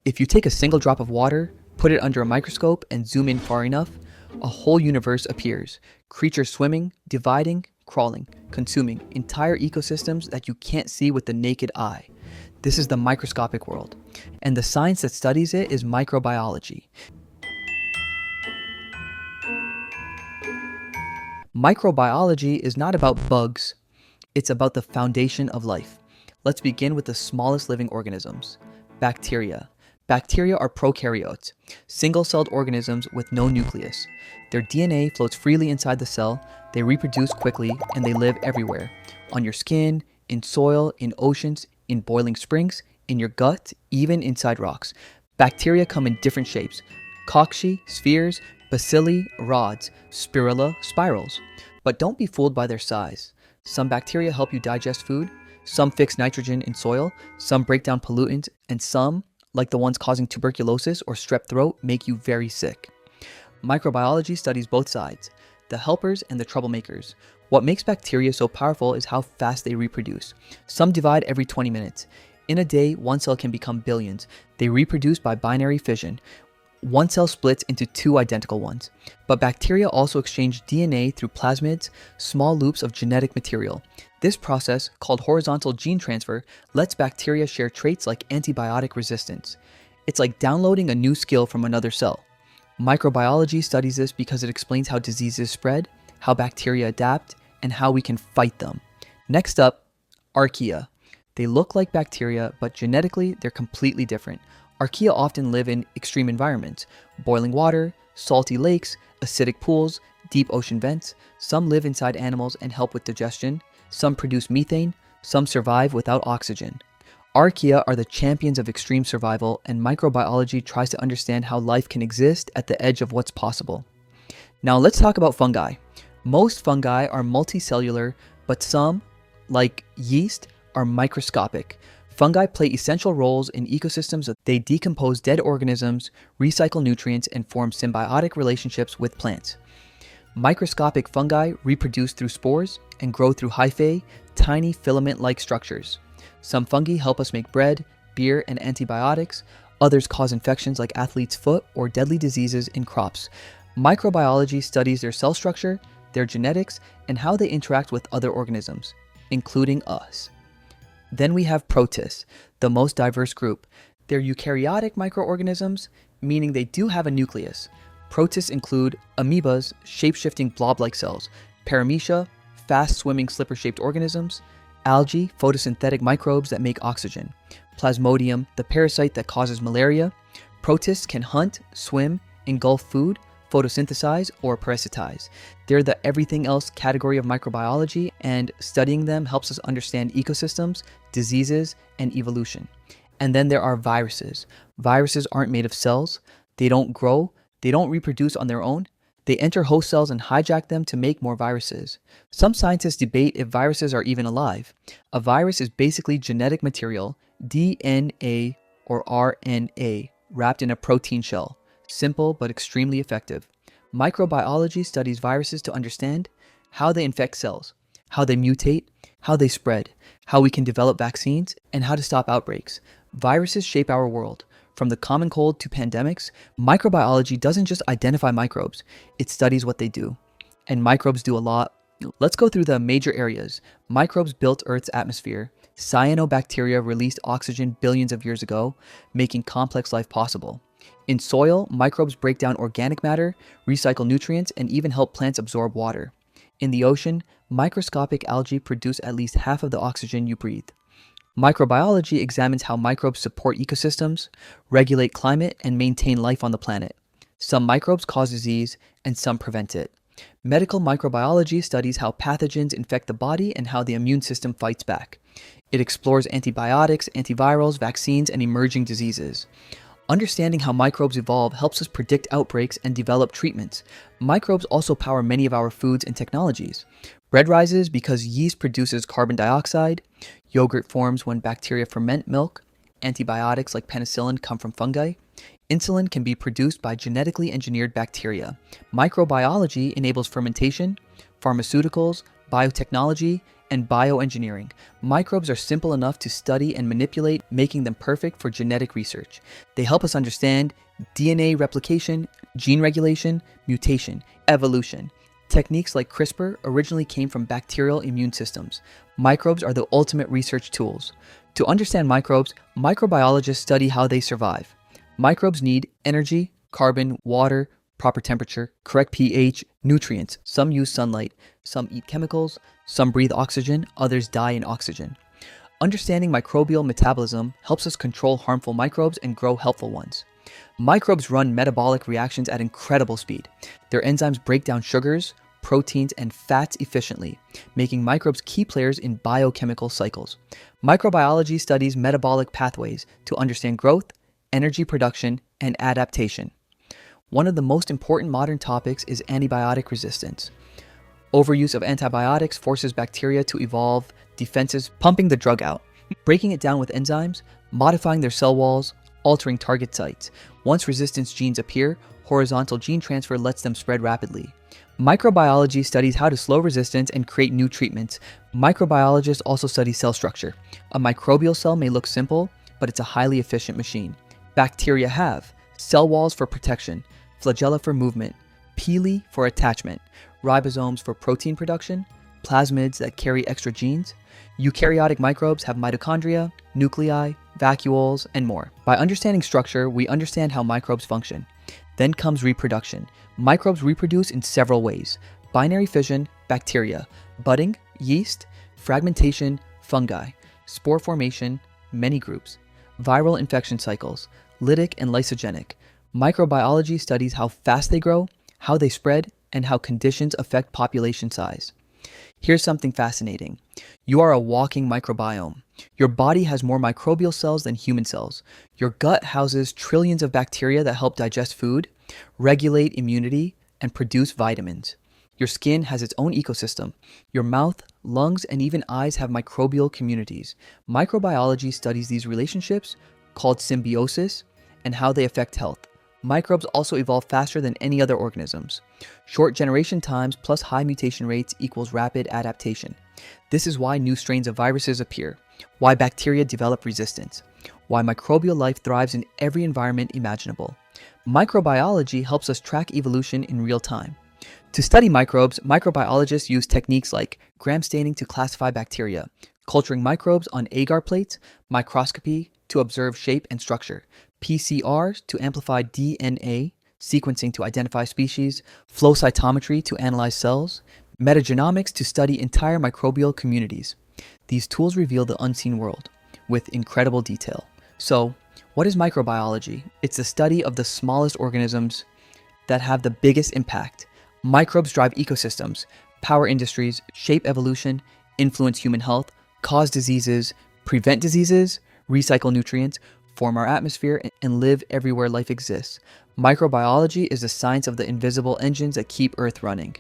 If you take a single drop of water, put it under a microscope, and zoom in far enough, a whole universe appears. Creatures swimming, dividing, crawling, consuming entire ecosystems that you can't see with the naked eye. This is the microscopic world, and the science that studies it is microbiology. Microbiology is not about bugs, it's about the foundation of life. Let's begin with the smallest living organisms, bacteria. Bacteria are prokaryotes, single-celled organisms with no nucleus. Their DNA floats freely inside the cell, they reproduce quickly, and they live everywhere. On your skin, in soil, in oceans, in boiling springs, in your gut, even inside rocks. Bacteria come in different shapes: cocci, spheres, bacilli, rods, spirilla, spirals. But don't be fooled by their size. Some bacteria help you digest food, some fix nitrogen in soil, some break down pollutants, and some, like the ones causing tuberculosis or strep throat, make you very sick. Microbiology studies both sides, the helpers and the troublemakers. What makes bacteria so powerful is how fast they reproduce. Some divide every 20 minutes. In a day, one cell can become billions. They reproduce by binary fission. One cell splits into two identical ones. But bacteria also exchange DNA through plasmids, small loops of genetic material. This process, called horizontal gene transfer, lets bacteria share traits like antibiotic resistance. It's like downloading a new skill from another cell. Microbiology studies this because it explains how diseases spread, how bacteria adapt, and how we can fight them. Next up, Archaea. They look like bacteria, but genetically they're completely different. Archaea often live in extreme environments: boiling water, salty lakes, acidic pools, deep ocean vents. Some live inside animals and help with digestion. Some produce methane. Some survive without oxygen. Archaea are the champions of extreme survival, and microbiology tries to understand how life can exist at the edge of what's possible. Now let's talk about fungi. Most fungi are multicellular, but some, like yeast, are microscopic. Fungi play essential roles in ecosystems. They decompose dead organisms, recycle nutrients, and form symbiotic relationships with plants. Microscopic fungi reproduce through spores and grow through hyphae, tiny filament-like structures. Some fungi help us make bread, beer, and antibiotics. Others cause infections like athlete's foot or deadly diseases in crops. Microbiology studies their cell structure, their genetics, and how they interact with other organisms, including us. Then we have protists, the most diverse group. They're eukaryotic microorganisms, meaning they do have a nucleus. Protists include amoebas, shape-shifting blob-like cells, paramecia, fast-swimming slipper-shaped organisms, algae, photosynthetic microbes that make oxygen, plasmodium, the parasite that causes malaria. Protists can hunt, swim, engulf food, photosynthesize, or parasitize. They're the everything else category of microbiology, and studying them helps us understand ecosystems, diseases, and evolution. And then there are viruses. Viruses aren't made of cells. They don't grow. They don't reproduce on their own. They enter host cells and hijack them to make more viruses. Some scientists debate if viruses are even alive. A virus is basically genetic material, DNA or RNA, wrapped in a protein shell. Simple but extremely effective. Microbiology studies viruses to understand how they infect cells, how they mutate, how they spread, how we can develop vaccines, and how to stop outbreaks. Viruses shape our world. From the common cold to pandemics, microbiology doesn't just identify microbes, it studies what they do. And microbes do a lot. Let's go through the major areas. Microbes built Earth's atmosphere. Cyanobacteria released oxygen billions of years ago, making complex life possible. In soil, microbes break down organic matter, recycle nutrients, and even help plants absorb water. In the ocean, microscopic algae produce at least half of the oxygen you breathe. Microbiology examines how microbes support ecosystems, regulate climate, and maintain life on the planet. Some microbes cause disease, and some prevent it. Medical microbiology studies how pathogens infect the body and how the immune system fights back. It explores antibiotics, antivirals, vaccines, and emerging diseases. Understanding how microbes evolve helps us predict outbreaks and develop treatments. Microbes also power many of our foods and technologies. Bread rises because yeast produces carbon dioxide. Yogurt forms when bacteria ferment milk. Antibiotics like penicillin come from fungi. Insulin can be produced by genetically engineered bacteria. Microbiology enables fermentation, pharmaceuticals, biotechnology, and bioengineering. Microbes are simple enough to study and manipulate, making them perfect for genetic research. They help us understand DNA replication, gene regulation, mutation, evolution. Techniques like CRISPR originally came from bacterial immune systems. Microbes are the ultimate research tools. To understand microbes, microbiologists study how they survive. Microbes need energy, carbon, water, proper temperature, correct pH, nutrients. Some use sunlight, some eat chemicals, some breathe oxygen, others die in oxygen. Understanding microbial metabolism helps us control harmful microbes and grow helpful ones. Microbes run metabolic reactions at incredible speed. Their enzymes break down sugars, proteins, and fats efficiently, making microbes key players in biochemical cycles. Microbiology studies metabolic pathways to understand growth, energy production, and adaptation. One of the most important modern topics is antibiotic resistance. Overuse of antibiotics forces bacteria to evolve defenses, pumping the drug out, breaking it down with enzymes, modifying their cell walls, altering target sites. Once resistance genes appear, horizontal gene transfer lets them spread rapidly. Microbiology studies how to slow resistance and create new treatments. Microbiologists also study cell structure. A microbial cell may look simple, but it's a highly efficient machine. Bacteria have cell walls for protection, flagella for movement, pili for attachment, ribosomes for protein production, plasmids that carry extra genes. Eukaryotic microbes have mitochondria, nuclei, vacuoles, and more. By understanding structure, we understand how microbes function. Then comes reproduction. Microbes reproduce in several ways: binary fission, bacteria; budding, yeast; fragmentation, fungi; spore formation, many groups; viral infection cycles, lytic and lysogenic. Microbiology studies how fast they grow, how they spread, and how conditions affect population size. Here's something fascinating. You are a walking microbiome. Your body has more microbial cells than human cells. Your gut houses trillions of bacteria that help digest food, regulate immunity, and produce vitamins. Your skin has its own ecosystem. Your mouth, lungs, and even eyes have microbial communities. Microbiology studies these relationships, called symbiosis, and how they affect health. Microbes also evolve faster than any other organisms. Short generation times plus high mutation rates equals rapid adaptation. This is why new strains of viruses appear, why bacteria develop resistance, why microbial life thrives in every environment imaginable. Microbiology helps us track evolution in real time. To study microbes, microbiologists use techniques like gram staining to classify bacteria, culturing microbes on agar plates, microscopy to observe shape and structure, PCR to amplify DNA, sequencing to identify species, flow cytometry to analyze cells, metagenomics to study entire microbial communities. These tools reveal the unseen world with incredible detail. So, what is microbiology? It's the study of the smallest organisms that have the biggest impact. Microbes drive ecosystems, power industries, shape evolution, influence human health, cause diseases, prevent diseases, recycle nutrients, form our atmosphere, and live everywhere life exists. Microbiology is the science of the invisible engines that keep Earth running.